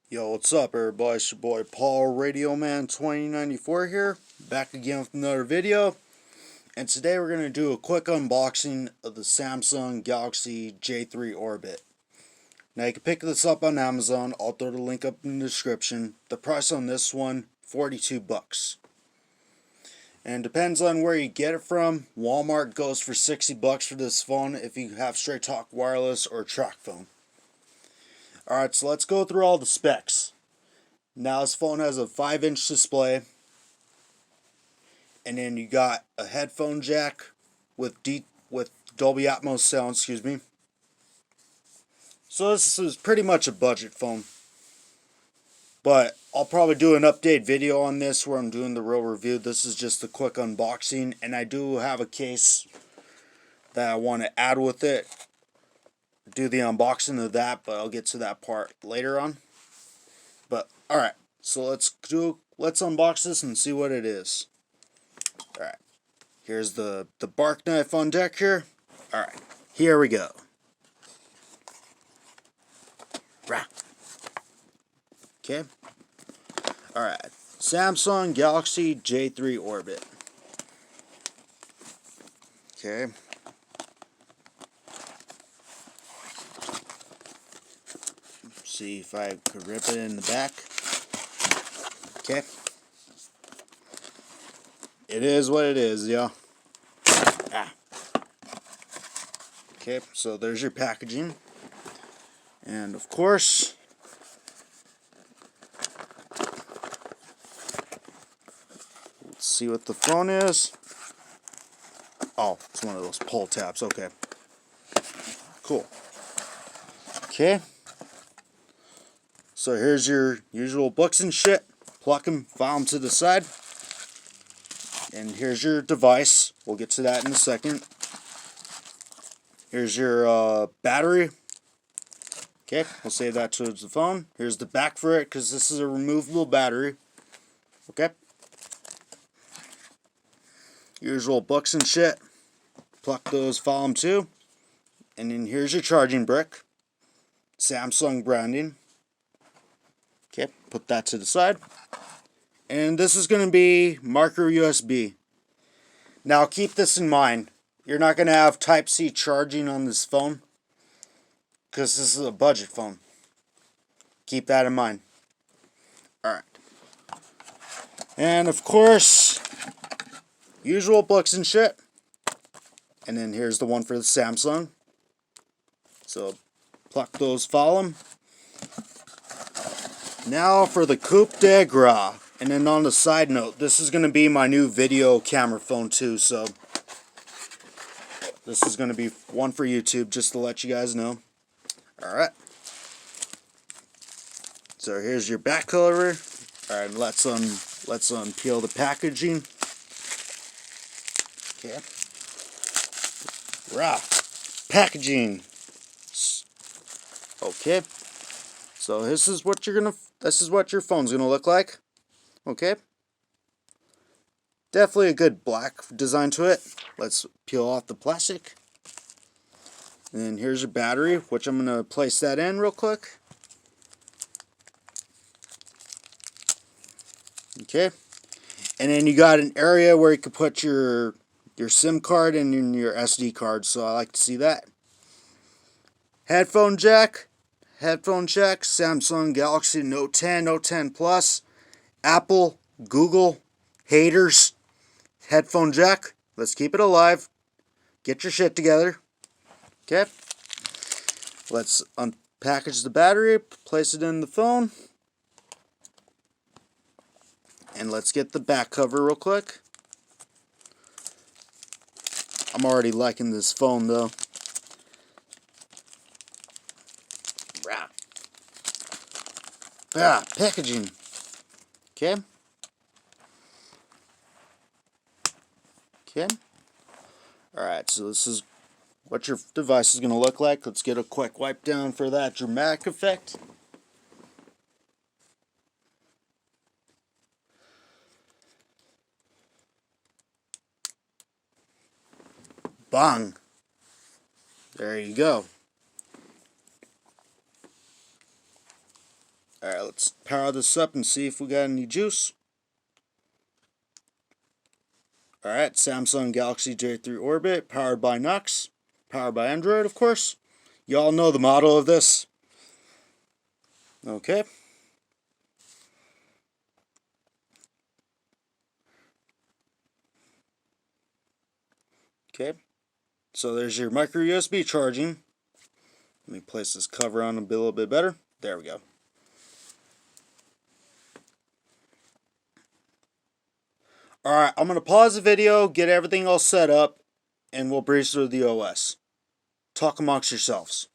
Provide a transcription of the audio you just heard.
Yo, what's up, everybody? It's your boy Paul Radio Man 2094 here, back again with another video. And today we're going to do a quick unboxing of the Samsung Galaxy J3 Orbit. Now you can pick this up on Amazon. I'll throw the link up in the description. The price on this one, $42. And depends on where you get it from. Walmart goes for $60 for this phone if you have Straight Talk Wireless or TracFone. Alright, so let's go through all the specs. Now this phone has a 5-inch display, and then you got a headphone jack with Dolby Atmos sound, So this is pretty much a budget phone. But I'll probably do an update video on this where I'm doing the real review. This is just a quick unboxing, and I do have a case that I want to add with it. Do the unboxing of that, but I'll get to that part later on. But alright, so let's unbox this and see what it is. Alright, here's the bark knife on deck here. Alright, here we go. Okay. Alright, Samsung Galaxy J3 Orbit. Okay. See if I could rip it in the back. Okay. It is what it is, yeah. Okay, so there's your packaging. And of course, let's see what the phone is. Oh, it's one of those pull tabs. Okay. Cool. Okay. So here's your usual books and shit. Pluck them, file them to the side. And here's your device. We'll get to that in a second. Here's your battery. Okay, we'll save that towards the phone. Here's the back for it, because this is a removable battery. Okay. Usual books and shit. Pluck those, file them too. And then here's your charging brick. Samsung branding. Okay, put that to the side. And this is going to be micro USB. Now keep this in mind. You're not going to have Type-C charging on this phone, because this is a budget phone. Keep that in mind. Alright. And of course, usual books and shit. And then here's the one for the Samsung. So pluck those, file them. Now for the Coupe de Gras. And then on the side note, this is going to be my new video camera phone too, so this is going to be one for YouTube, just to let you guys know. Alright. So here's your back cover. Alright, let's unpeel the packaging. Okay. Rah. Packaging. Okay. So this is what your phone's gonna look like. Okay. Definitely a good black design to it. Let's peel off the plastic. And then here's your battery, which I'm gonna place that in real quick. Okay. And then you got an area where you can put your SIM card and your SD card, so I like to see that. Headphone jack, Samsung Galaxy Note 10, Note 10 Plus, Apple, Google, haters, headphone jack. Let's keep it alive. Get your shit together. Okay. Let's unpackage the battery, place it in the phone. And let's get the back cover real quick. I'm already liking this phone though. Packaging. Okay. Okay. Alright, so this is what your device is going to look like. Let's get a quick wipe down for that dramatic effect. Bang. There you go. Alright, let's power this up and see if we got any juice. Alright, Samsung Galaxy J3 Orbit, powered by Nux, powered by Android, of course. You all know the model of this. Okay. Okay. So there's your micro USB charging. Let me place this cover on a little bit better. There we go. Alright, I'm going to pause the video, get everything all set up, and we'll breeze through the OS. Talk amongst yourselves.